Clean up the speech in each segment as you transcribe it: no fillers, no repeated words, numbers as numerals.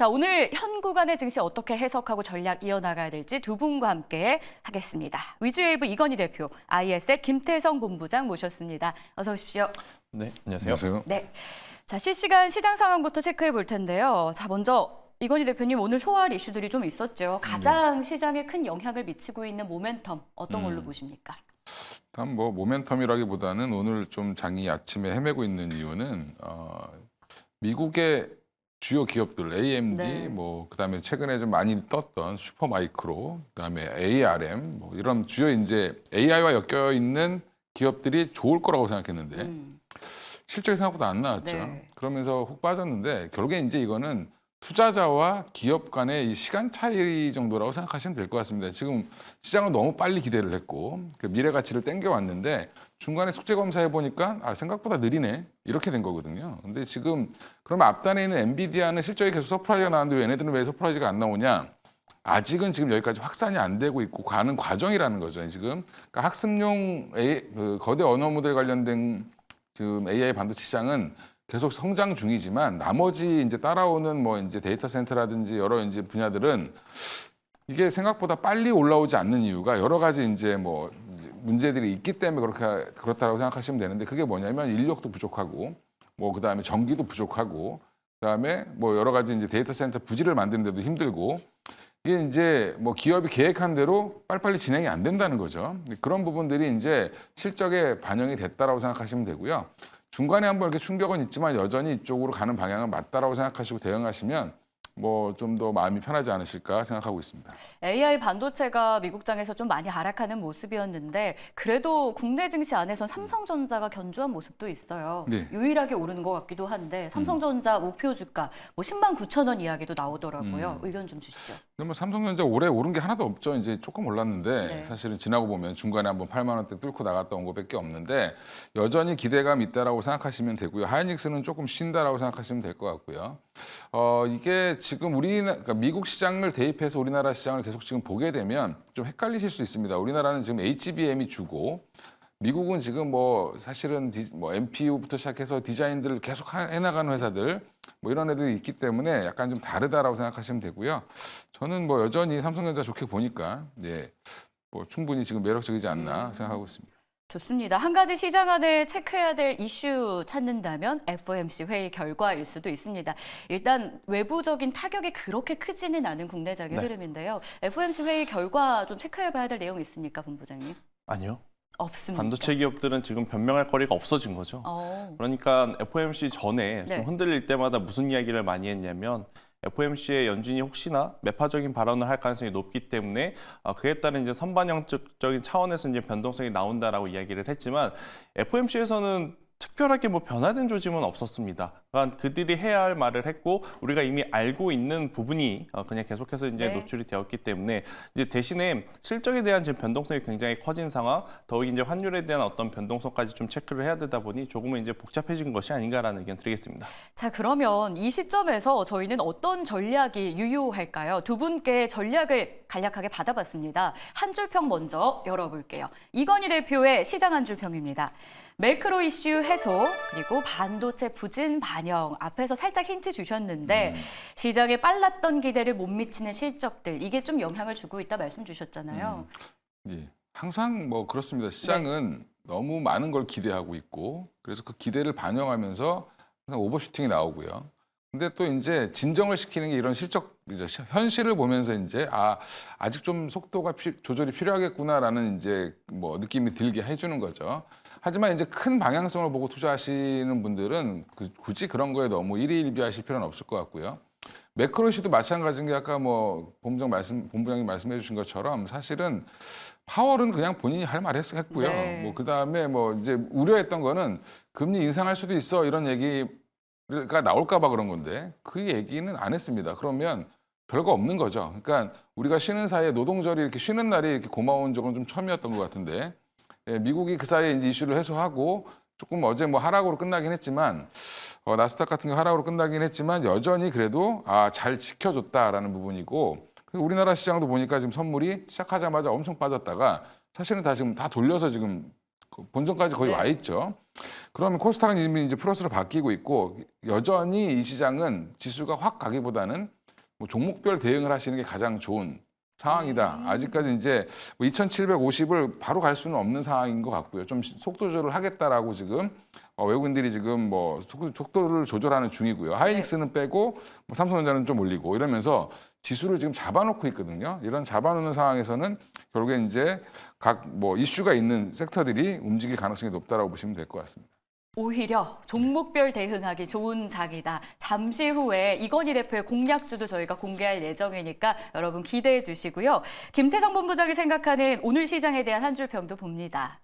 자, 오늘 현 구간의 증시 어떻게 해석하고 전략 이어나가야 될지 두 분과 함께 하겠습니다. 위즈웨이브 이건희 대표, IS의 김태성 본부장 모셨습니다. 어서 오십시오. 네, 안녕하세요. 네. 자, 실시간 시장 상황부터 체크해 볼 텐데요. 자, 먼저 이건희 대표님, 오늘 소화할 이슈들이 좀 있었죠. 가장 시장에 큰 영향을 미치고 있는 모멘텀 어떤 걸로 보십니까? 일단 뭐 모멘텀이라기보다는 오늘 좀 장이 아침에 헤매고 있는 이유는 미국의 주요 기업들 AMD 네. 뭐 그다음에 최근에 좀 많이 떴던 슈퍼마이크로 그다음에 ARM 뭐 이런 주요 이제 AI와 엮여 있는 기업들이 좋을 거라고 생각했는데 실적이 생각보다 안 나왔죠. 네. 그러면서 훅 빠졌는데 결국에 이제 이거는 투자자와 기업 간의 이 시간 차이 정도라고 생각하시면 될 것 같습니다. 지금 시장은 너무 빨리 기대를 했고 그 미래 가치를 땡겨왔는데 중간에 숙제 검사해 보니까 생각보다 느리네 이렇게 된 거거든요. 근데 지금 그러면 앞단에 있는 엔비디아는 실적이 계속 서프라이즈가 나왔는데 왜 얘네들은 왜 서프라이즈가 안 나오냐? 아직은 지금 여기까지 확산이 안 되고 있고 가는 과정이라는 거죠. 지금 그러니까 학습용 그 거대 언어 모델 관련된 지금 AI 반도체 시장은 계속 성장 중이지만 나머지 이제 따라오는 뭐 이제 데이터 센터라든지 여러 이제 분야들은 이게 생각보다 빨리 올라오지 않는 이유가 여러 가지 이제 뭐 문제들이 있기 때문에 그렇다라고 생각하시면 되는데 그게 뭐냐면 인력도 부족하고 뭐 그다음에 전기도 부족하고 그다음에 뭐 여러 가지 이제 데이터 센터 부지를 만드는데도 힘들고 이게 이제 뭐 기업이 계획한 대로 빨리빨리 진행이 안 된다는 거죠. 그런 부분들이 이제 실적에 반영이 됐다라고 생각하시면 되고요. 중간에 한번 이렇게 충격은 있지만 여전히 이쪽으로 가는 방향은 맞다라고 생각하시고 대응하시면 뭐 좀 더 마음이 편하지 않으실까 생각하고 있습니다. AI 반도체가 미국장에서 좀 많이 하락하는 모습이었는데 그래도 국내 증시 안에선 삼성전자가 견조한 모습도 있어요. 네. 유일하게 오르는 것 같기도 한데 삼성전자 목표 주가 뭐 10만 9천 원 이야기도 나오더라고요. 의견 좀 주시죠. 근데 뭐 삼성전자 올해 오른 게 하나도 없죠. 이제 조금 올랐는데 네. 사실은 지나고 보면 중간에 한번 8만 원대 뚫고 나갔다 온 거밖에 없는데 여전히 기대감이 있다라고 생각하시면 되고요. 하이닉스는 조금 쉰다라고 생각하시면 될 것 같고요. 이게 지금 그러니까 미국 시장을 대입해서 우리나라 시장을 계속 지금 보게 되면 좀 헷갈리실 수 있습니다. 우리나라는 지금 HBM이 주고 미국은 지금 뭐 사실은 뭐 MPU부터 시작해서 디자인들을 계속 해나가는 회사들 뭐 이런 애들이 있기 때문에 약간 좀 다르다라고 생각하시면 되고요. 저는 뭐 여전히 삼성전자 좋게 보니까 뭐 충분히 지금 매력적이지 않나 생각하고 있습니다. 좋습니다. 한 가지 시장 안에 체크해야 될 이슈 찾는다면 FOMC 회의 결과일 수도 있습니다. 일단 외부적인 타격이 그렇게 크지는 않은 국내적인 흐름인데요. FOMC 회의 결과 좀 체크해봐야 될 내용이 있습니까, 본부장님? 아니요. 없습니다. 반도체 기업들은 지금 변명할 거리가 없어진 거죠. 그러니까 FOMC 전에 네. 좀 흔들릴 때마다 무슨 이야기를 많이 했냐면 FOMC의 연준이 혹시나 매파적인 발언을 할 가능성이 높기 때문에 그에 따른 이제 선반영적인 차원에서 이제 변동성이 나온다라고 이야기를 했지만 FOMC에서는 특별하게 뭐 변화된 조짐은 없었습니다. 그러니까 그들이 해야 할 말을 했고 우리가 이미 알고 있는 부분이 그냥 계속해서 이제 네. 노출이 되었기 때문에 이제 대신에 실적에 대한 지금 변동성이 굉장히 커진 상황, 더욱 이제 환율에 대한 어떤 변동성까지 좀 체크를 해야 되다 보니 조금은 이제 복잡해진 것이 아닌가라는 의견 드리겠습니다. 자, 그러면 이 시점에서 저희는 어떤 전략이 유효할까요? 두 분께 전략을 간략하게 받아봤습니다. 한 줄평 먼저 열어볼게요. 이건희 대표의 시장 한 줄평입니다. 매크로 이슈 해소 그리고 반도체 부진 반영 앞에서 살짝 힌트 주셨는데 시장에 빨랐던 기대를 못 미치는 실적들 이게 좀 영향을 주고 있다 말씀 주셨잖아요. 예. 항상 뭐 그렇습니다. 시장은 너무 많은 걸 기대하고 있고 그래서 그 기대를 반영하면서 항상 오버슈팅이 나오고요. 근데 또 이제 진정을 시키는 게 이런 현실을 보면서 이제 아직 좀 속도가 조절이 필요하겠구나라는 이제 뭐 느낌이 들게 해주는 거죠. 하지만 이제 큰 방향성을 보고 투자하시는 분들은 굳이 그런 거에 너무 일희일비하실 필요는 없을 것 같고요. 매크로 이슈도 마찬가지인 게 아까 뭐 본부장님 말씀해 주신 것처럼 사실은 파월은 그냥 본인이 할 말 했고요. 네. 뭐 그다음에 뭐 이제 우려했던 거는 금리 인상할 수도 있어 이런 얘기가 나올까 봐 그런 건데 그 얘기는 안 했습니다. 그러면 별거 없는 거죠. 그러니까 우리가 쉬는 사이에 노동절이 이렇게 쉬는 날이 이렇게 고마운 적은 좀 처음이었던 것 같은데 미국이 그 사이에 이제 이슈를 해소하고 조금 어제 뭐 하락으로 끝나긴 했지만 나스닥 같은 경우 하락으로 끝나긴 했지만 여전히 그래도 잘 지켜줬다라는 부분이고 우리나라 시장도 보니까 지금 선물이 시작하자마자 엄청 빠졌다가 사실은 지금 다 돌려서 지금 본전까지 거의 와 있죠. 그러면 코스닥은 이미 이제 플러스로 바뀌고 있고 여전히 이 시장은 지수가 확 가기보다는 뭐 종목별 대응을 하시는 게 가장 좋은 상황이다. 아직까지 이제 2,750을 바로 갈 수는 없는 상황인 것 같고요. 좀 속도 조절을 하겠다라고 지금 외국인들이 지금 뭐 속도를 조절하는 중이고요. 하이닉스는 빼고 뭐 삼성전자는 좀 올리고 이러면서 지수를 지금 잡아놓고 있거든요. 이런 잡아놓는 상황에서는 결국에 이제 각 뭐 이슈가 있는 섹터들이 움직일 가능성이 높다라고 보시면 될 것 같습니다. 오히려 종목별 대응하기 좋은 장이다. 잠시 후에 이건희 대표의 공략주도 저희가 공개할 예정이니까 여러분 기대해 주시고요. 김태성 본부장이 생각하는 오늘 시장에 대한 한 줄 평도 봅니다.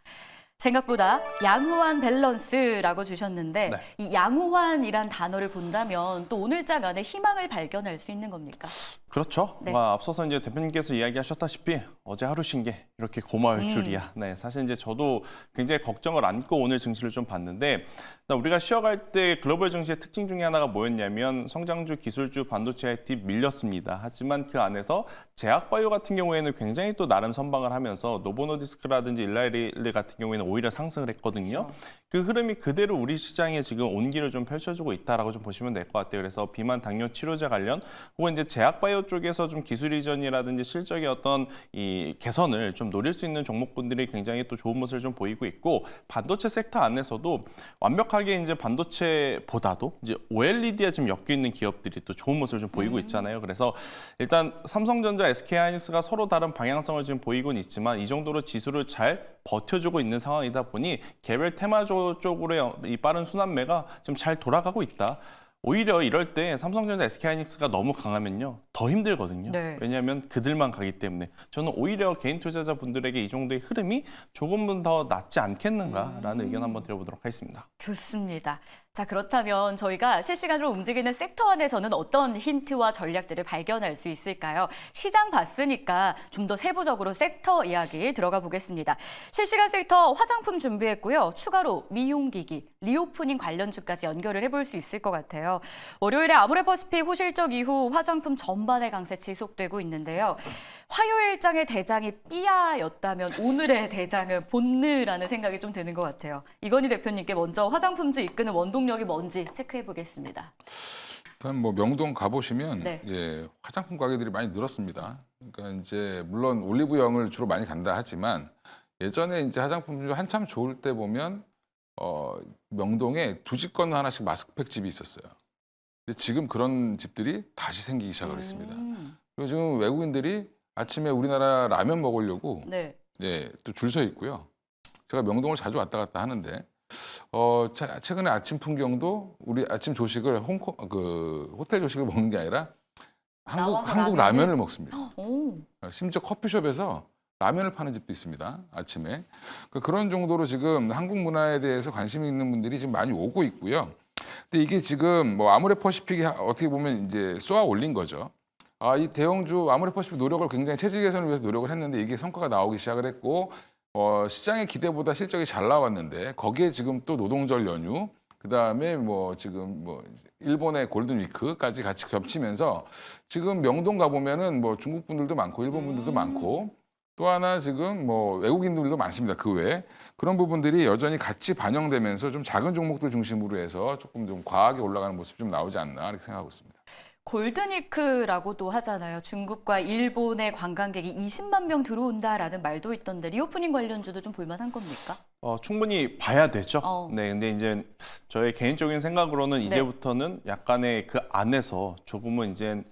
생각보다 양호한 밸런스라고 주셨는데 네. 이 양호한이란 단어를 본다면 또 오늘장 안에 희망을 발견할 수 있는 겁니까? 그렇죠. 네. 앞서서 이제 대표님께서 이야기하셨다시피 어제 하루 쉰 게 이렇게 고마울 줄이야. 네, 사실 이제 저도 굉장히 걱정을 안고 오늘 증시를 좀 봤는데 우리가 쉬어갈 때 글로벌 증시의 특징 중에 하나가 뭐였냐면 성장주, 기술주, 반도체, IT 밀렸습니다. 하지만 그 안에서 제약바이오 같은 경우에는 굉장히 또 나름 선방을 하면서 노보노디스크라든지 일라이리 같은 경우에는 오히려 상승을 했거든요. 그렇죠. 그 흐름이 그대로 우리 시장에 지금 온기를 좀 펼쳐주고 있다라고 좀 보시면 될 것 같아요. 그래서 비만, 당뇨 치료제 관련 혹은 이제 제약바이오 쪽에서 좀 기술 이전이라든지 실적의 어떤 이 개선을 좀 노릴 수 있는 종목군들이 굉장히 또 좋은 모습을 좀 보이고 있고 반도체 섹터 안에서도 완벽하게 이제 반도체보다도 이제 OLED에 좀 엮여 있는 기업들이 또 좋은 모습을 좀 보이고 있잖아요. 그래서 일단 삼성전자, SK하이닉스가 서로 다른 방향성을 지금 보이고는 있지만 이 정도로 지수를 잘 버텨주고 있는 상황이다 보니 개별 테마 쪽으로의 이 빠른 순환매가 좀 잘 돌아가고 있다. 오히려 이럴 때 삼성전자, SK하이닉스가 너무 강하면요 더 힘들거든요. 네. 왜냐하면 그들만 가기 때문에 저는 오히려 개인 투자자분들에게 이 정도의 흐름이 조금은 더 낫지 않겠는가라는 의견 한번 드려보도록 하겠습니다. 좋습니다. 자, 그렇다면 저희가 실시간으로 움직이는 섹터 안에서는 어떤 힌트와 전략들을 발견할 수 있을까요? 시장 봤으니까 좀 더 세부적으로 섹터 이야기 들어가 보겠습니다. 실시간 섹터 화장품 준비했고요. 추가로 미용기기, 리오프닝 관련주까지 연결을 해볼 수 있을 것 같아요. 월요일에 아모레퍼시픽 호실적 이후 화장품 전반의 강세 지속되고 있는데요. 화요일장의 대장이 삐아였다면 오늘의 대장은 본느라는 생각이 좀 드는 것 같아요. 이건희 대표님께 먼저 화장품주 이끄는 원동력이 뭔지 체크해 보겠습니다. 일단 뭐 명동 가보시면 네. 예, 화장품 가게들이 많이 늘었습니다. 그러니까 이제 물론 올리브영을 주로 많이 간다 하지만 예전에 이제 화장품주 한참 좋을 때 보면 명동에 두 집 건너 하나씩 마스크팩 집이 있었어요. 근데 지금 그런 집들이 다시 생기기 시작을 했습니다. 그리고 지금 외국인들이 아침에 우리나라 라면 먹으려고 네. 예, 또 줄 서 있고요. 제가 명동을 자주 왔다 갔다 하는데 최근에 아침 풍경도 우리 아침 조식을 호텔 조식을 먹는 게 아니라 나와서 한국 라면을 먹습니다. 오. 심지어 커피숍에서 라면을 파는 집도 있습니다. 아침에. 그런 정도로 지금 한국 문화에 대해서 관심이 있는 분들이 지금 많이 오고 있고요. 근데 이게 지금 뭐 아모레퍼시픽이 어떻게 보면 이제 쏘아 올린 거죠. 이 대형주 아모레퍼시픽 노력을 굉장히 체질 개선을 위해서 노력을 했는데 이게 성과가 나오기 시작을 했고 시장의 기대보다 실적이 잘 나왔는데 거기에 지금 또 노동절 연휴 그다음에 뭐 지금 뭐 일본의 골든 위크까지 같이 겹치면서 지금 명동 가보면은 뭐 중국 분들도 많고 일본 분들도 많고 또 하나 지금 뭐 외국인들도 많습니다. 그 외에 그런 부분들이 여전히 같이 반영되면서 좀 작은 종목들 중심으로 해서 조금 좀 과하게 올라가는 모습이 좀 나오지 않나 이렇게 생각하고 있습니다. 골든위크라고도 하잖아요. 중국과 일본의 관광객이 20만 명 들어온다라는 말도 있던데 리오프닝 관련주도 좀 볼만한 겁니까? 충분히 봐야 되죠. 네, 근데 이제 저의 개인적인 생각으로는 이제부터는 약간의 그 안에서 조금은 이제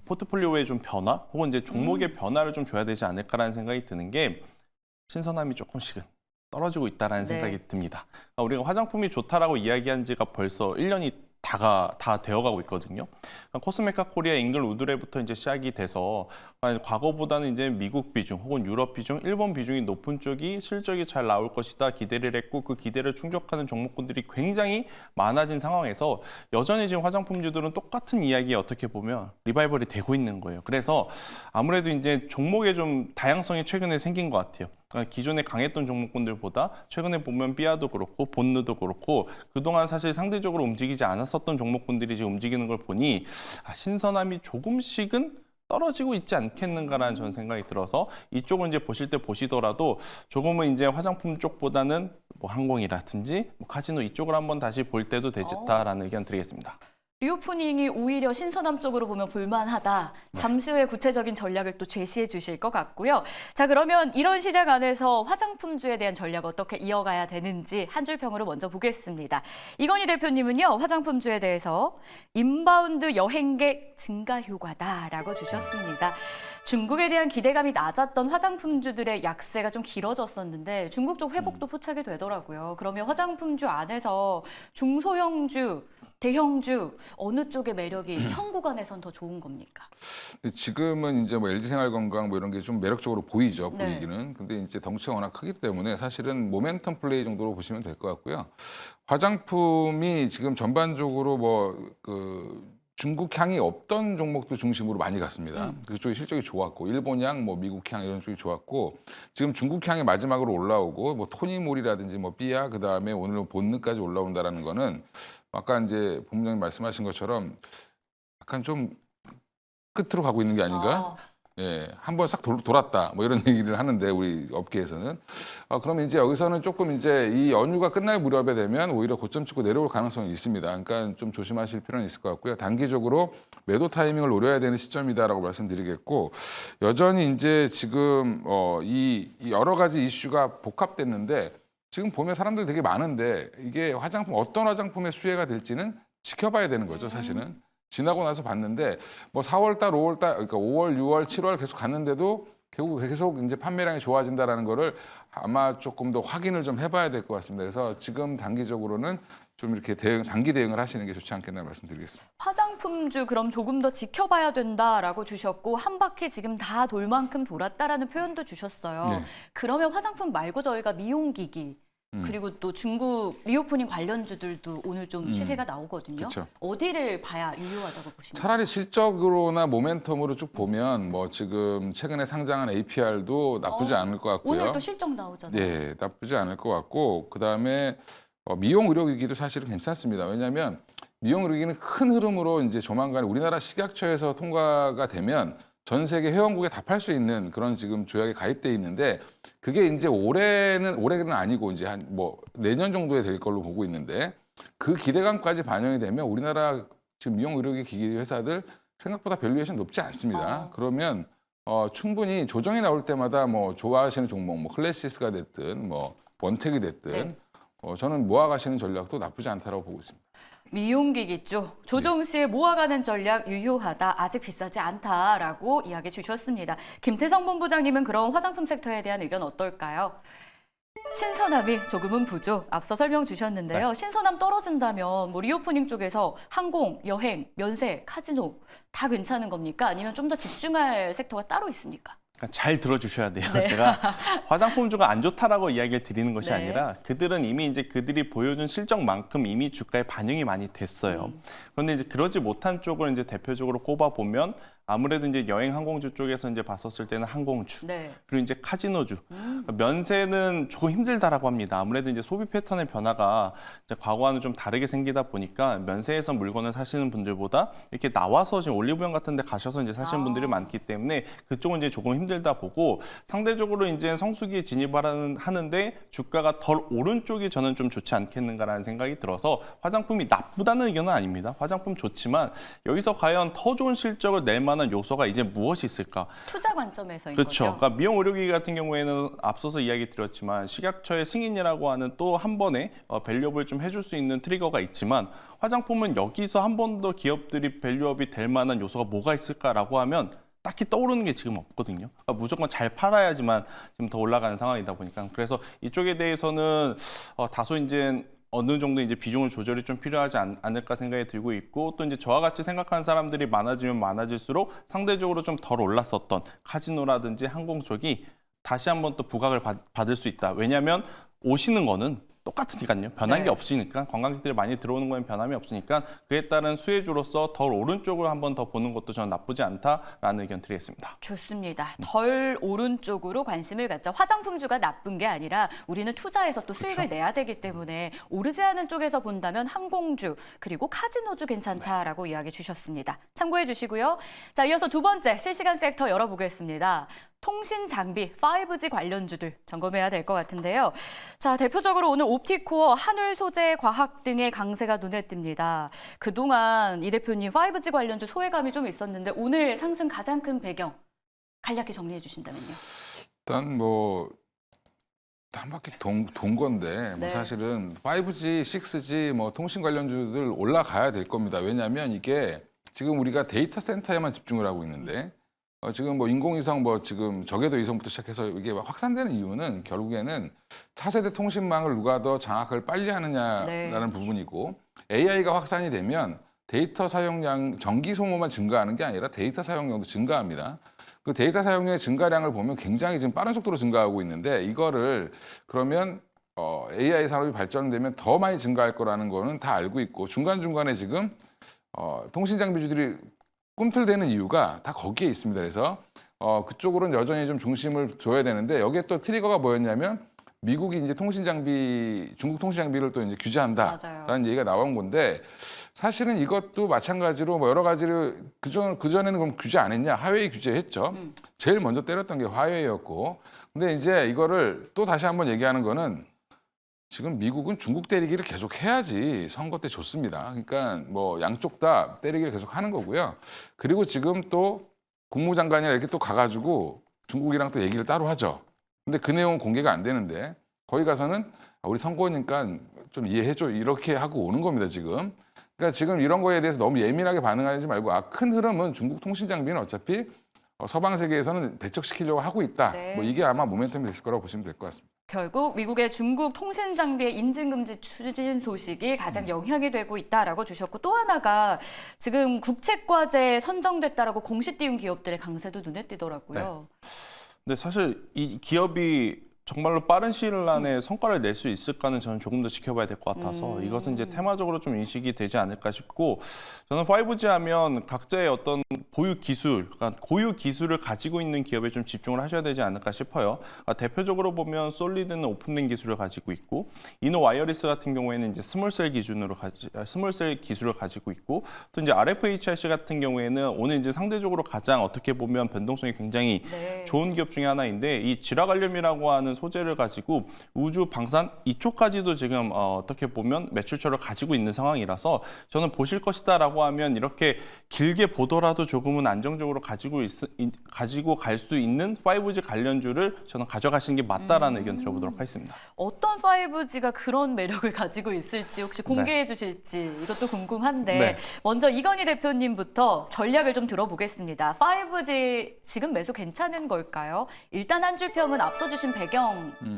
포트폴리오의 좀 변화 혹은 이제 종목의 변화를 좀 줘야 되지 않을까라는 생각이 드는 게 신선함이 조금씩은 떨어지고 있다라는 생각이 듭니다. 우리가 화장품이 좋다라고 이야기한 지가 벌써 1년이 다 되어가고 있거든요. 코스메카 코리아 잉글 우드레부터 이제 시작이 돼서 과거보다는 이제 미국 비중 혹은 유럽 비중, 일본 비중이 높은 쪽이 실적이 잘 나올 것이다 기대를 했고 그 기대를 충족하는 종목군들이 굉장히 많아진 상황에서 여전히 지금 화장품주들은 똑같은 이야기에 어떻게 보면 리바이벌이 되고 있는 거예요. 그래서 아무래도 이제 종목의 좀 다양성이 최근에 생긴 것 같아요. 기존에 강했던 종목군들보다 최근에 보면 삐아도 그렇고 본느도 그렇고 그동안 사실 상대적으로 움직이지 않았었던 종목군들이 지금 움직이는 걸 보니 신선함이 조금씩은 떨어지고 있지 않겠는가라는 저는 생각이 들어서 이쪽은 이제 보실 때 보시더라도 조금은 이제 화장품 쪽보다는 뭐 항공이라든지 뭐 카지노 이쪽을 한번 다시 볼 때도 되겠다라는 의견 드리겠습니다. 리오프닝이 오히려 신선함 쪽으로 보면 볼만하다. 잠시 후에 구체적인 전략을 또 제시해 주실 것 같고요. 자, 그러면 이런 시장 안에서 화장품주에 대한 전략 어떻게 이어가야 되는지 한 줄 평으로 먼저 보겠습니다. 이건희 대표님은요, 화장품주에 대해서 인바운드 여행객 증가 효과다라고 주셨습니다. 중국에 대한 기대감이 낮았던 화장품주들의 약세가 좀 길어졌었는데 중국 쪽 회복도 포착이 되더라고요. 그러면 화장품주 안에서 중소형주, 대형주 어느 쪽의 매력이 형 구간에선 더 좋은 겁니까? 근데 지금은 이제 뭐 LG생활건강 뭐 이런 게 좀 매력적으로 보이죠, 네. 보이기는. 근데 이제 덩치가 워낙 크기 때문에 사실은 모멘텀 플레이 정도로 보시면 될 것 같고요. 화장품이 지금 전반적으로 중국 향이 없던 종목들 중심으로 많이 갔습니다. 그쪽이 실적이 좋았고 일본 향, 뭐 미국 향 이런 쪽이 좋았고 지금 중국 향이 마지막으로 올라오고 뭐 토니몰이라든지 뭐 삐아 그다음에 오늘 본느까지 올라온다라는 거는 아까 이제 본부장님 말씀하신 것처럼 약간 좀 끝으로 가고 있는 게 아닌가? 예, 한번 싹 돌았다. 뭐 이런 얘기를 하는데 우리 업계에서는 그러면 이제 여기서는 조금 이제 이 연휴가 끝날 무렵에 되면 오히려 고점 찍고 내려올 가능성이 있습니다. 그러니까 좀 조심하실 필요는 있을 것 같고요. 단기적으로 매도 타이밍을 노려야 되는 시점이다라고 말씀드리겠고 여전히 이제 지금 이 여러 가지 이슈가 복합됐는데 지금 보면 사람들이 되게 많은데 이게 어떤 화장품의 수혜가 될지는 지켜봐야 되는 거죠, 사실은. 지나고 나서 봤는데 뭐 4월 달, 5월 달, 그러니까 5월, 6월, 7월 계속 갔는데도 결국 계속 이제 판매량이 좋아진다라는 거를 아마 조금 더 확인을 좀 해봐야 될 것 같습니다. 그래서 지금 단기적으로는 좀 이렇게 단기 대응을 하시는 게 좋지 않겠나 말씀드리겠습니다. 화장품주 그럼 조금 더 지켜봐야 된다라고 주셨고 한 바퀴 지금 다 돌 만큼 돌았다라는 표현도 주셨어요. 네. 그러면 화장품 말고 저희가 미용기기 그리고 또 중국 리오프닝 관련주들도 오늘 좀 시세가 나오거든요. 그쵸. 어디를 봐야 유효하다고 보십니까? 차라리 실적으로나 모멘텀으로 쭉 보면 뭐 지금 최근에 상장한 APR도 나쁘지 않을 것 같고요. 오늘 또 실적 나오잖아요. 예, 나쁘지 않을 것 같고 그다음에 미용 의료기기도 사실은 괜찮습니다. 왜냐하면 미용 의료기기는 큰 흐름으로 이제 조만간 우리나라 식약처에서 통과가 되면 전 세계 회원국에 다 팔 수 있는 그런 지금 조약에 가입돼 있는데 그게 이제 올해는 아니고 이제 한 뭐 내년 정도에 될 걸로 보고 있는데 그 기대감까지 반영이 되면 우리나라 지금 미용 의료기 기기 회사들 생각보다 밸류에이션 높지 않습니다. 그러면 충분히 조정이 나올 때마다 뭐 좋아하시는 종목, 뭐 클래시스가 됐든 뭐 원택이 됐든 네. 저는 모아가시는 전략도 나쁘지 않다라고 보고 있습니다. 미용기기 쪽 조정 시에 모아가는 전략 유효하다. 아직 비싸지 않다라고 이야기 주셨습니다. 김태성 본부장님은 그런 화장품 섹터에 대한 의견 어떨까요? 신선함이 조금은 부족. 앞서 설명 주셨는데요. 신선함 떨어진다면 뭐 리오프닝 쪽에서 항공, 여행, 면세, 카지노 다 괜찮은 겁니까? 아니면 좀 더 집중할 섹터가 따로 있습니까? 잘 들어주셔야 돼요. 네. 제가 화장품주가 안 좋다라고 이야기를 드리는 것이 네. 아니라 그들은 이미 이제 그들이 보여준 실적만큼 이미 주가에 반영이 많이 됐어요. 그런데 이제 그러지 못한 쪽을 이제 대표적으로 꼽아 보면 아무래도 이제 여행 항공주 쪽에서 이제 봤었을 때는 항공주 네. 그리고 이제 카지노주 면세는 조금 힘들다라고 합니다. 아무래도 이제 소비 패턴의 변화가 이제 과거와는 좀 다르게 생기다 보니까 면세에서 물건을 사시는 분들보다 이렇게 나와서 지금 올리브영 같은 데 가셔서 이제 사시는 분들이 많기 때문에 그쪽은 이제 조금 힘들다 보고 상대적으로 이제 성수기에 진입을 하는데 주가가 덜 오른 쪽이 저는 좀 좋지 않겠는가라는 생각이 들어서 화장품이 나쁘다는 의견은 아닙니다. 화장품 좋지만 여기서 과연 더 좋은 실적을 낼 만한 요소가 이제 무엇이 있을까? 투자 관점에서인 그렇죠. 거죠. 그러니까 미용 의료기기 같은 경우에는 앞서서 이야기 드렸지만 식약처의 승인이라고 하는 또 한 번에 밸류업을 좀 해줄 수 있는 트리거가 있지만 화장품은 여기서 한 번 더 기업들이 밸류업이 될 만한 요소가 뭐가 있을까라고 하면 딱히 떠오르는 게 지금 없거든요. 그러니까 무조건 잘 팔아야지만 지금 더 올라가는 상황이다 보니까 그래서 이쪽에 대해서는 다소 이제 어느 정도 이제 비중을 조절이 좀 필요하지 않을까 생각이 들고 있고 또 이제 저와 같이 생각하는 사람들이 많아지면 많아질수록 상대적으로 좀 덜 올랐었던 카지노라든지 항공 쪽이 다시 한번 또 부각을 받을 수 있다. 왜냐하면 오시는 거는 똑같으니까요. 변한 네. 게 없으니까 관광객들이 많이 들어오는 거는 변함이 없으니까 그에 따른 수혜주로서 덜 오른쪽을 한번 더 보는 것도 저는 나쁘지 않다라는 의견 드리겠습니다. 좋습니다. 덜 오른쪽으로 관심을 갖자. 화장품주가 나쁜 게 아니라 우리는 투자해서 또 수익을 내야 되기 때문에 오르지 않은 쪽에서 본다면 항공주 그리고 카지노주 괜찮다라고 이야기 주셨습니다. 참고해 주시고요. 자, 이어서 두 번째 실시간 섹터 열어보겠습니다. 통신 장비 5G 관련주들 점검해야 될 것 같은데요. 자, 대표적으로 오늘 옵티코어, 한울 소재 과학 등의 강세가 눈에 띕니다. 그동안 이 대표님 5G 관련주 소외감이 좀 있었는데 오늘 상승 가장 큰 배경 간략히 정리해 주신다면요. 일단 뭐 한 바퀴 돈 건데 뭐 네. 사실은 5G, 6G 뭐 통신 관련주들 올라가야 될 겁니다. 왜냐하면 이게 지금 우리가 데이터 센터에만 집중을 하고 있는데 지금 뭐 인공위성 뭐 지금 저궤도 위성부터 시작해서 이게 확산되는 이유는 결국에는 차세대 통신망을 누가 더 장악을 빨리 하느냐라는 부분이고 AI가 확산이 되면 데이터 사용량, 전기 소모만 증가하는 게 아니라 데이터 사용량도 증가합니다. 그 데이터 사용량의 증가량을 보면 굉장히 지금 빠른 속도로 증가하고 있는데 이거를 그러면 AI 산업이 발전되면 더 많이 증가할 거라는 거는 다 알고 있고 중간중간에 지금 통신 장비주들이 꿈틀대는 이유가 다 거기에 있습니다. 그래서 그쪽으로는 여전히 좀 중심을 둬야 되는데 여기에 또 트리거가 뭐였냐면 미국이 이제 통신 장비, 중국 통신 장비를 또 이제 규제한다라는 맞아요. 얘기가 나온 건데 사실은 이것도 마찬가지로 뭐 여러 가지를 그전에는 그럼 규제 안 했냐? 화웨이 규제했죠. 제일 먼저 때렸던 게 화웨이였고. 근데 이제 이거를 또 다시 한번 얘기하는 거는 지금 미국은 중국 때리기를 계속 해야지 선거 때 좋습니다. 그러니까 뭐 양쪽 다 때리기를 계속 하는 거고요. 그리고 지금 또 국무장관이 이렇게 또 가가지고 중국이랑 또 얘기를 따로 하죠. 근데 그 내용은 공개가 안 되는데 거기 가서는 우리 선거니까 좀 이해해줘 이렇게 하고 오는 겁니다 지금. 그러니까 지금 이런 거에 대해서 너무 예민하게 반응하지 말고 큰 흐름은 중국 통신 장비는 어차피 서방 세계에서는 배척시키려고 하고 있다. 네. 뭐 이게 아마 모멘텀이 됐을 거라고 보시면 될 것 같습니다. 결국 미국의 중국 통신 장비의 인증금지 추진 소식이 가장 영향이 되고 있다라고 주셨고 또 하나가 지금 국책과제에 선정됐다라고 공시 띄운 기업들의 강세도 눈에 띄더라고요. 근데 사실 이 기업이 정말로 빠른 시일 안에 성과를 낼 수 있을까는 저는 조금 더 지켜봐야 될 것 같아서 이것은 이제 테마적으로 좀 인식이 되지 않을까 싶고 저는 5G 하면 각자의 어떤 보유 기술, 그러니까 고유 기술을 가지고 있는 기업에 좀 집중을 하셔야 되지 않을까 싶어요. 대표적으로 보면 솔리드는 오픈된 기술을 가지고 있고 이노 와이어리스 같은 경우에는 이제 스몰셀 기술을 가지고 있고 또 이제 RFHRC 같은 경우에는 오늘 이제 상대적으로 가장 어떻게 보면 변동성이 굉장히 좋은 기업 중에 하나인데 이 지라갈륨이라고 하는 소재를 가지고 우주 방산 이쪽까지도 지금 어떻게 보면 매출처를 가지고 있는 상황이라서 저는 보실 것이다라고 하면 이렇게 길게 보더라도 조금은 안정적으로 가지고 갈 수 있는 5G 관련주를 저는 가져가시는 게 맞다라는 의견 드려보도록 하겠습니다. 어떤 5G가 그런 매력을 가지고 있을지 혹시 공개해 주실지 이것도 궁금한데 네. 먼저 이건희 대표님부터 전략을 좀 들어보겠습니다. 5G 지금 매수 괜찮은 걸까요? 일단 한 줄 평은 앞서 주신 배경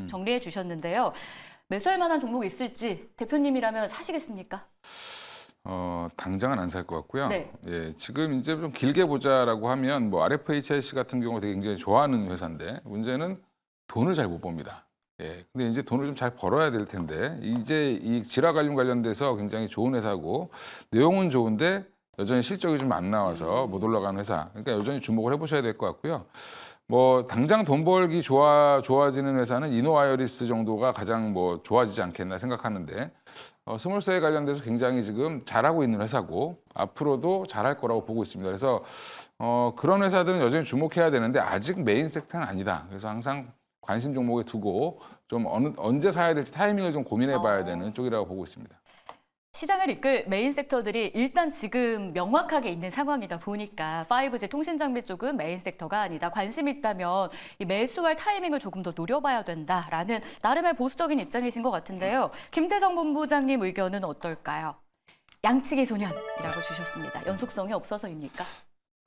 정리해 주셨는데요. 매수할 만한 종목 있을지 대표님이라면 사시겠습니까? 당장은 안 살 것 같고요. 네. 예, 지금 이제 좀 길게 보자라고 하면 뭐 RFHIC 같은 경우 되게 굉장히 좋아하는 회사인데 문제는 돈을 잘 못 법니다. 예, 근데 이제 돈을 좀 잘 벌어야 될 텐데 이제 이 지라갈륨 관련돼서 굉장히 좋은 회사고 내용은 좋은데 여전히 실적이 좀 안 나와서 못 올라가는 회사. 그러니까 여전히 주목을 해보셔야 될 것 같고요. 뭐 당장 돈 벌기 좋아지는 회사는 이노와이어리스 정도가 가장 뭐 좋아지지 않겠나 생각하는데 스몰셀 관련돼서 굉장히 지금 잘하고 있는 회사고 앞으로도 잘할 거라고 보고 있습니다. 그래서 그런 회사들은 여전히 주목해야 되는데 아직 메인 섹터는 아니다. 그래서 항상 관심 종목에 두고 좀 언제 사야 될지 타이밍을 좀 고민해 봐야 되는 쪽이라고 보고 있습니다. 시장을 이끌 메인 섹터들이 일단 지금 명확하게 있는 상황이다 보니까 5G 통신 장비 쪽은 메인 섹터가 아니다. 관심 있다면 이 매수할 타이밍을 조금 더 노려봐야 된다라는 나름의 보수적인 입장이신 것 같은데요. 김태정 본부장님 의견은 어떨까요? 양치기 소년이라고 주셨습니다. 연속성이 없어서입니까?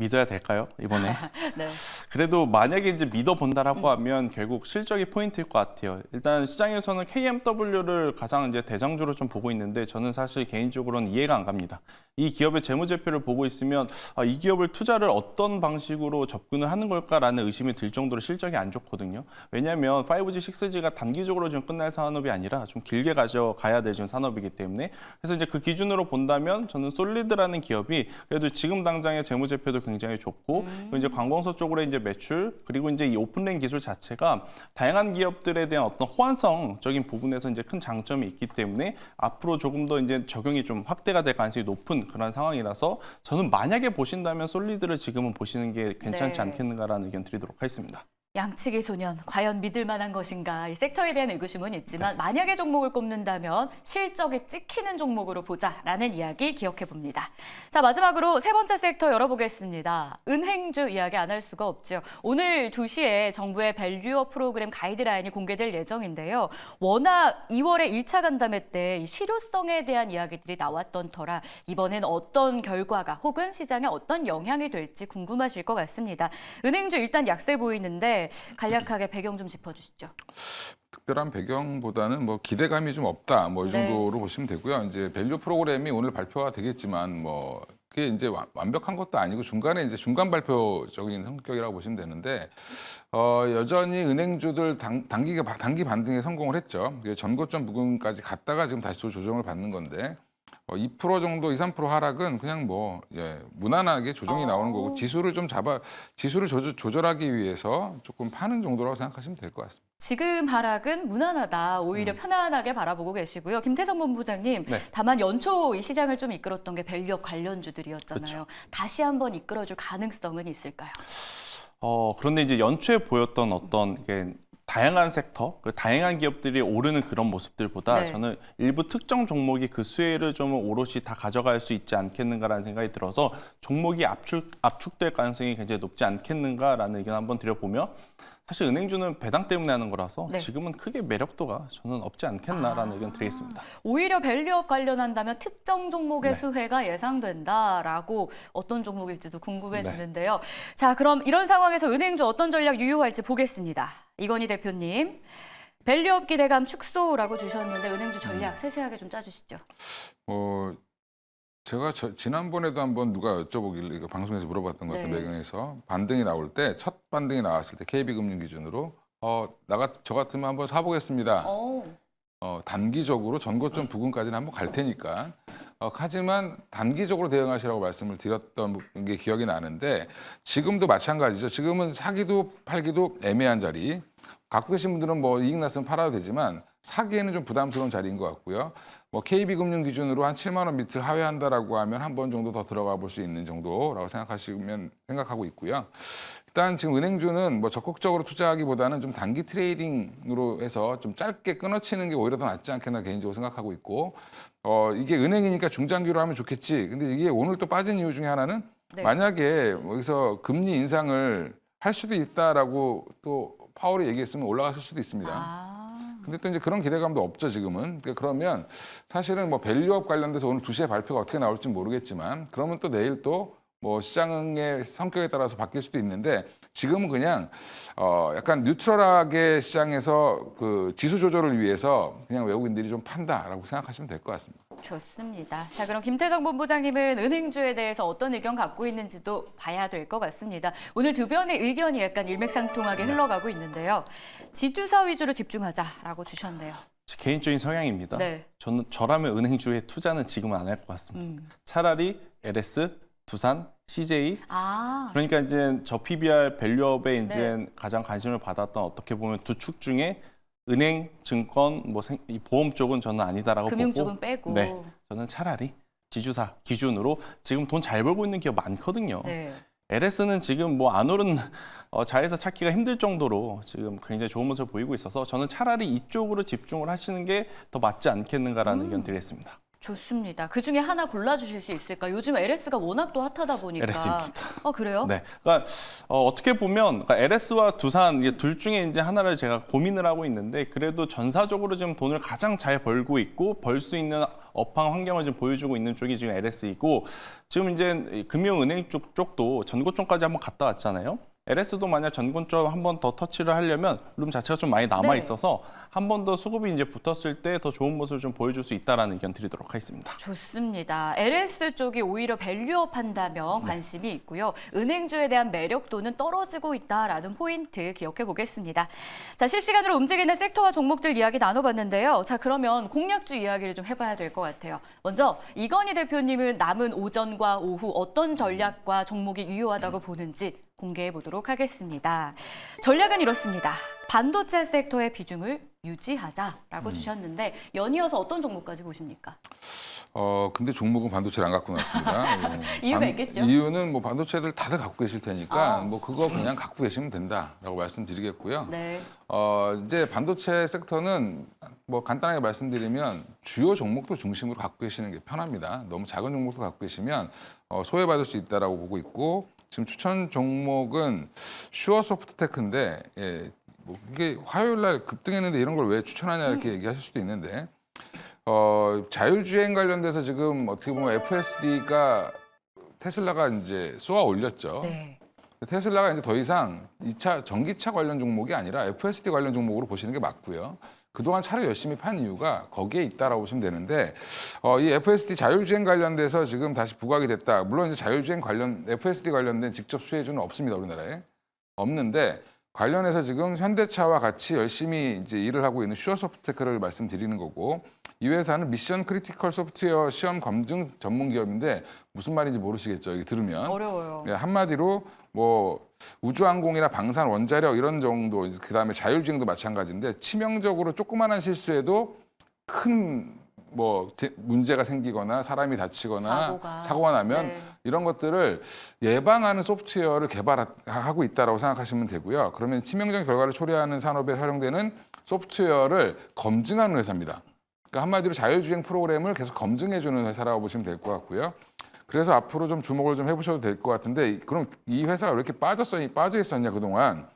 믿어야 될까요? 이번에? 네. 그래도 만약에 이제 믿어본다라고 하면 결국 실적이 포인트일 것 같아요. 일단 시장에서는 KMW를 가장 이제 대장주로 좀 보고 있는데 저는 사실 개인적으로는 이해가 안 갑니다. 이 기업의 재무제표를 보고 있으면 이 기업을 투자를 어떤 방식으로 접근을 하는 걸까라는 의심이 들 정도로 실적이 안 좋거든요. 왜냐하면 5G, 6G가 단기적으로 좀 끝날 산업이 아니라 좀 길게 가져가야 될 산업이기 때문에 그래서 이제 그 기준으로 본다면 저는 솔리드라는 기업이 그래도 지금 당장의 재무제표도 굉장히 좋고 그리고 이제 관공서 쪽으로 이제 매출 그리고 이제 이 오픈랜 기술 자체가 다양한 기업들에 대한 어떤 호환성적인 부분에서 이제 큰 장점이 있기 때문에 앞으로 조금 더 이제 적용이 좀 확대가 될 가능성이 높은 그런 상황이라서 저는 만약에 보신다면 솔리드를 지금은 보시는 게 괜찮지 네. 않겠는가라는 의견 드리도록 하겠습니다. 양치기 소년, 과연 믿을 만한 것인가? 이 섹터에 대한 의구심은 있지만 만약에 종목을 꼽는다면 실적에 찍히는 종목으로 보자라는 이야기 기억해 봅니다. 자, 마지막으로 세 번째 섹터 열어보겠습니다. 은행주 이야기 안 할 수가 없죠. 오늘 2시에 정부의 밸류업 프로그램 가이드라인이 공개될 예정인데요. 워낙 2월에 1차 간담회 때 이 실효성에 대한 이야기들이 나왔던 터라 이번엔 어떤 결과가 혹은 시장에 어떤 영향이 될지 궁금하실 것 같습니다. 은행주 일단 약세 보이는데 간략하게 배경 좀 짚어주시죠. 특별한 배경보다는 뭐 기대감이 좀 없다. 뭐 이 네. 정도로 보시면 되고요. 이제 밸류 프로그램이 오늘 발표가 되겠지만 뭐 그게 이제 완벽한 것도 아니고 중간에 이제 중간 발표적인 성격이라고 보시면 되는데 여전히 은행주들 단기 반등에 성공을 했죠. 전고점 부근까지 갔다가 지금 다시 또 조정을 받는 건데 2% 정도, 2, 3% 하락은 그냥 뭐 무난하게 조정이 나오는 거고 지수를 조절하기 위해서 조금 파는 정도라고 생각하시면 될 것 같습니다. 지금 하락은 무난하다. 오히려 편안하게 바라보고 계시고요. 김태성 본부장님, 네. 다만 연초 이 시장을 좀 이끌었던 게 밸류업 관련주들이었잖아요. 다시 한번 이끌어줄 가능성은 있을까요? 그런데 이제 연초에 보였던 어떤 이게 다양한 섹터, 다양한 기업들이 오르는 그런 모습들보다 네. 저는 일부 특정 종목이 그 수혜를 좀 오롯이 다 가져갈 수 있지 않겠는가라는 생각이 들어서 종목이 압축될 가능성이 굉장히 높지 않겠는가라는 의견 한번 드려보며 사실 은행주는 배당 때문에 하는 거라서 네. 지금은 크게 매력도가 저는 없지 않겠나라는 의견 드리겠습니다. 오히려 밸류업 관련한다면 특정 종목의 네. 수혜가 예상된다라고 어떤 종목일지도 궁금해지는데요. 자, 그럼 이런 상황에서 은행주 어떤 전략 유효할지 보겠습니다. 이건희 대표님, 밸류업 기대감 축소라고 주셨는데 은행주 전략 세세하게 좀 짜주시죠. 제가 지난번에도 한번 누가 여쭤보길래 이거 방송에서 물어봤던 것 같은 네. 배경에서 반등이 나올 때 첫 반등이 나왔을 때 KB금융 기준으로 저 같으면 한번 사보겠습니다. 단기적으로 전고점 부근까지는 한번 갈 테니까. 하지만 단기적으로 대응하시라고 말씀을 드렸던 게 기억이 나는데 지금도 마찬가지죠. 지금은 사기도 팔기도 애매한 자리. 갖고 계신 분들은 뭐 이익 났으면 팔아도 되지만 사기에는 좀 부담스러운 자리인 것 같고요. 뭐 KB금융 기준으로 한 7만 원 밑을 하회한다라고 하면 한 번 정도 더 들어가 볼 수 있는 정도라고 생각하고 있고요. 일단 지금 은행주는 뭐 적극적으로 투자하기보다는 좀 단기 트레이딩으로 해서 좀 짧게 끊어치는 게 오히려 더 낫지 않겠나 개인적으로 생각하고 있고 이게 은행이니까 중장기로 하면 좋겠지. 근데 이게 오늘 또 빠진 이유 중에 하나는 네. 만약에 여기서 금리 인상을 할 수도 있다라고 또 파월이 얘기했으면 올라갔을 수도 있습니다. 근데 또 이제 그런 기대감도 없죠, 지금은. 그러면 사실은 뭐 밸류업 관련돼서 오늘 2시에 발표가 어떻게 나올지 모르겠지만 그러면 또 내일 또 뭐 시장의 성격에 따라서 바뀔 수도 있는데 지금은 그냥 약간 뉴트럴하게 시장에서 그 지수 조절을 위해서 그냥 외국인들이 좀 판다라고 생각하시면 될 것 같습니다. 좋습니다. 자, 그럼 김태성 본부장님은 은행주에 대해서 어떤 의견 갖고 있는지도 봐야 될 것 같습니다. 오늘 두 변의 의견이 약간 일맥상통하게 흘러가고 있는데요. 지주사 위주로 집중하자라고 주셨네요. 개인적인 성향입니다. 네. 저라면 은행주에 투자는 지금은 안 할 것 같습니다. 차라리 LS, 두산, CJ 그러니까 이제 저 PBR 밸류업에 이제 가장 관심을 받았던 어떻게 보면 두 축 중에 은행, 증권, 이 보험 쪽은 저는 아니다라고 금융 보고 쪽은 빼고. 네, 저는 차라리 지주사 기준으로 지금 돈 잘 벌고 있는 기업 많거든요. 네. LS는 지금 뭐 안 오른 자리에서 찾기가 힘들 정도로 지금 굉장히 좋은 모습을 보이고 있어서 저는 차라리 이쪽으로 집중을 하시는 게 더 맞지 않겠는가라는 의견 드리겠습니다. 좋습니다. 그 중에 하나 골라주실 수 있을까? 요즘 LS가 워낙 또 핫하다 보니까. LS입니다. 그래요? 네, 그러니까 어떻게 보면 LS와 두산 이게 둘 중에 이제 하나를 제가 고민을 하고 있는데 그래도 전사적으로 지금 돈을 가장 잘 벌고 있고 벌 수 있는 업황 환경을 지금 보여주고 있는 쪽이 지금 LS이고 지금 이제 금융은행 쪽도 전고점까지 한번 갔다 왔잖아요. LS도 만약 전고점 한 번 더 터치를 하려면 룸 자체가 좀 많이 남아 있어서 한 번 더 수급이 이제 붙었을 때 더 좋은 모습을 좀 보여줄 수 있다라는 의견 드리도록 하겠습니다. 좋습니다. LS 쪽이 오히려 밸류업 한다면 관심이 있고요. 은행주에 대한 매력도는 떨어지고 있다라는 포인트 기억해 보겠습니다. 자, 실시간으로 움직이는 섹터와 종목들 이야기 나눠봤는데요. 자, 그러면 공략주 이야기를 좀 해봐야 될 것 같아요. 먼저 이건희 대표님은 남은 오전과 오후 어떤 전략과 종목이 유효하다고 보는지 공개해 보도록 하겠습니다. 전략은 이렇습니다. 반도체 섹터의 비중을 유지하자라고 주셨는데 연이어서 어떤 종목까지 보십니까? 근데 종목은 반도체를 안 갖고 나왔습니다. 이유가 있겠죠? 이유는 뭐 반도체들 다들 갖고 계실 테니까 아. 뭐 그거 그냥 갖고 계시면 된다라고 말씀드리겠고요. 네. 이제 반도체 섹터는 뭐 간단하게 말씀드리면 주요 종목도 중심으로 갖고 계시는 게 편합니다. 너무 작은 종목도 갖고 계시면 소외받을 수 있다라고 보고 있고 지금 추천 종목은 슈어소프트테크인데 뭐 이게 화요일 날 급등했는데 이런 걸 왜 추천하냐 이렇게 얘기하실 수도 있는데 자율주행 관련돼서 지금 어떻게 보면 FSD가 테슬라가 이제 쏘아 올렸죠. 네. 테슬라가 이제 더 이상 2차 전기차 관련 종목이 아니라 FSD 관련 종목으로 보시는 게 맞고요. 그동안 차를 열심히 판 이유가 거기에 있다라고 보시면 되는데 이 FSD 자율주행 관련돼서 지금 다시 부각이 됐다. 물론 이제 자율주행 관련 FSD 관련된 직접 수혜주는 없습니다. 우리나라에. 없는데 관련해서 지금 현대차와 같이 열심히 이제 일을 하고 있는 슈어소프트테크를 말씀드리는 거고 이 회사는 미션 크리티컬 소프트웨어 시험 검증 전문 기업인데 무슨 말인지 모르시겠죠. 이게 들으면. 어려워요. 한마디로 뭐 우주항공이나 방산 원자력 이런 정도 그다음에 자율주행도 마찬가지인데 치명적으로 조그마한 실수에도 큰 뭐 문제가 생기거나 사람이 다치거나 사고가 나면 네. 이런 것들을 예방하는 소프트웨어를 개발하고 있다라고 생각하시면 되고요. 그러면 치명적인 결과를 초래하는 산업에 활용되는 소프트웨어를 검증하는 회사입니다. 그러니까 한마디로 자율주행 프로그램을 계속 검증해주는 회사라고 보시면 될 것 같고요. 그래서 앞으로 좀 주목을 좀 해보셔도 될 것 같은데 그럼 이 회사가 왜 이렇게 빠져 있었냐 그동안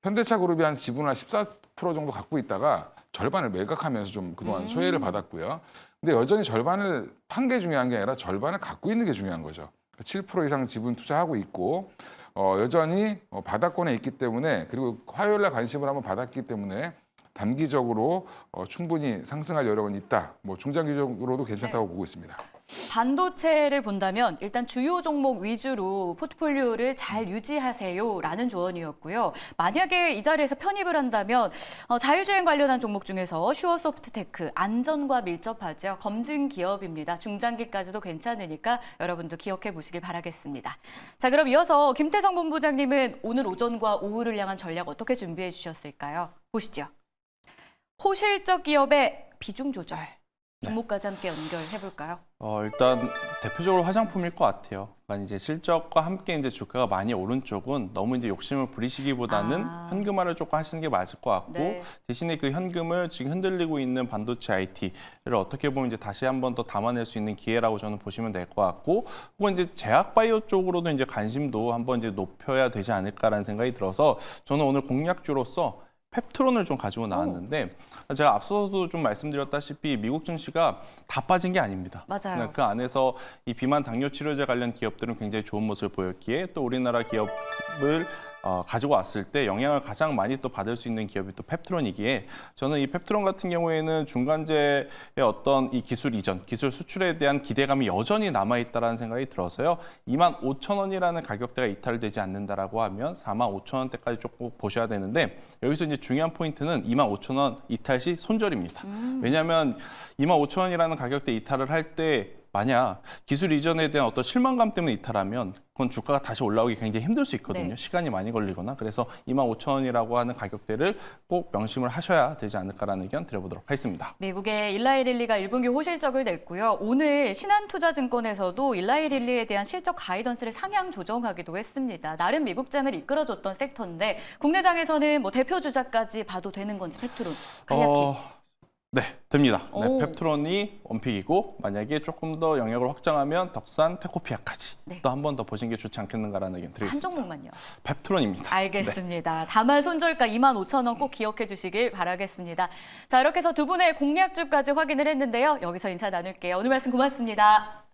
현대차 그룹이 한 지분 한 14% 정도 갖고 있다가 절반을 매각하면서 좀 그동안 소외를 받았고요. 근데 여전히 절반을 판 게 중요한 게 아니라 절반을 갖고 있는 게 중요한 거죠. 7% 이상 지분 투자하고 있고 여전히 바닥권에 있기 때문에 그리고 화요일 날 관심을 한번 받았기 때문에 단기적으로 충분히 상승할 여력은 있다. 뭐 중장기적으로도 괜찮다고 보고 있습니다. 반도체를 본다면 일단 주요 종목 위주로 포트폴리오를 잘 유지하세요라는 조언이었고요. 만약에 이 자리에서 편입을 한다면 자율주행 관련한 종목 중에서 슈어소프트테크 안전과 밀접하죠. 검증 기업입니다. 중장기까지도 괜찮으니까 여러분도 기억해 보시길 바라겠습니다. 자, 그럼 이어서 김태성 본부장님은 오늘 오전과 오후를 향한 전략 어떻게 준비해 주셨을까요? 보시죠. 호실적 기업의 비중 조절. 종목까지 함께 연결해 볼까요? 일단 대표적으로 화장품일 것 같아요. 그러니까 이제 실적과 함께 이제 주가가 많이 오른 쪽은 너무 이제 욕심을 부리시기보다는 현금화를 조금 하시는 게 맞을 것 같고 네. 대신에 그 현금을 지금 흔들리고 있는 반도체 IT를 어떻게 보면 이제 다시 한번 더 담아낼 수 있는 기회라고 저는 보시면 될 것 같고 혹은 이제 제약 바이오 쪽으로도 이제 관심도 한번 이제 높여야 되지 않을까라는 생각이 들어서 저는 오늘 공략주로서 펩트론을 좀 가지고 나왔는데 제가 앞서도 좀 말씀드렸다시피 미국 증시가 다 빠진 게 아닙니다. 맞아요. 그 안에서 이 비만 당뇨 치료제 관련 기업들은 굉장히 좋은 모습을 보였기에 또 우리나라 기업을 가지고 왔을 때 영향을 가장 많이 또 받을 수 있는 기업이 또 펩트론이기에 저는 이 펩트론 같은 경우에는 중간재의 어떤 이 기술 이전, 기술 수출에 대한 기대감이 여전히 남아있다는 생각이 들어서요. 25,000원이라는 가격대가 이탈되지 않는다라고 하면 45,000원대까지 조금 보셔야 되는데 여기서 이제 중요한 포인트는 25,000원 이탈 시 손절입니다. 왜냐하면 25,000원이라는 가격대 이탈을 할 때 만약 기술 이전에 대한 어떤 실망감 때문에 이탈하면 그건 주가가 다시 올라오기 굉장히 힘들 수 있거든요. 네. 시간이 많이 걸리거나. 그래서 25,000원이라고 하는 가격대를 꼭 명심을 하셔야 되지 않을까라는 의견 드려보도록 하겠습니다. 미국의 일라이 릴리가 1분기 호실적을 냈고요. 오늘 신한투자증권에서도 일라이 릴리에 대한 실적 가이던스를 상향 조정하기도 했습니다. 나름 미국장을 이끌어줬던 섹터인데 국내장에서는 뭐 대표 주자까지 봐도 되는 건지 펩트론, 간략히. 네, 됩니다. 네, 오. 펩트론이 원픽이고 만약에 조금 더 영역을 확장하면 덕산, 테코피아까지 네. 또 한 번 더 보시는 게 좋지 않겠는가라는 의견 한 드리겠습니다. 종목만요. 펩트론입니다. 알겠습니다. 다만 손절가 25,000원 꼭 기억해 주시길 바라겠습니다. 자, 이렇게 해서 두 분의 공략주까지 확인을 했는데요. 여기서 인사 나눌게요. 오늘 말씀 고맙습니다.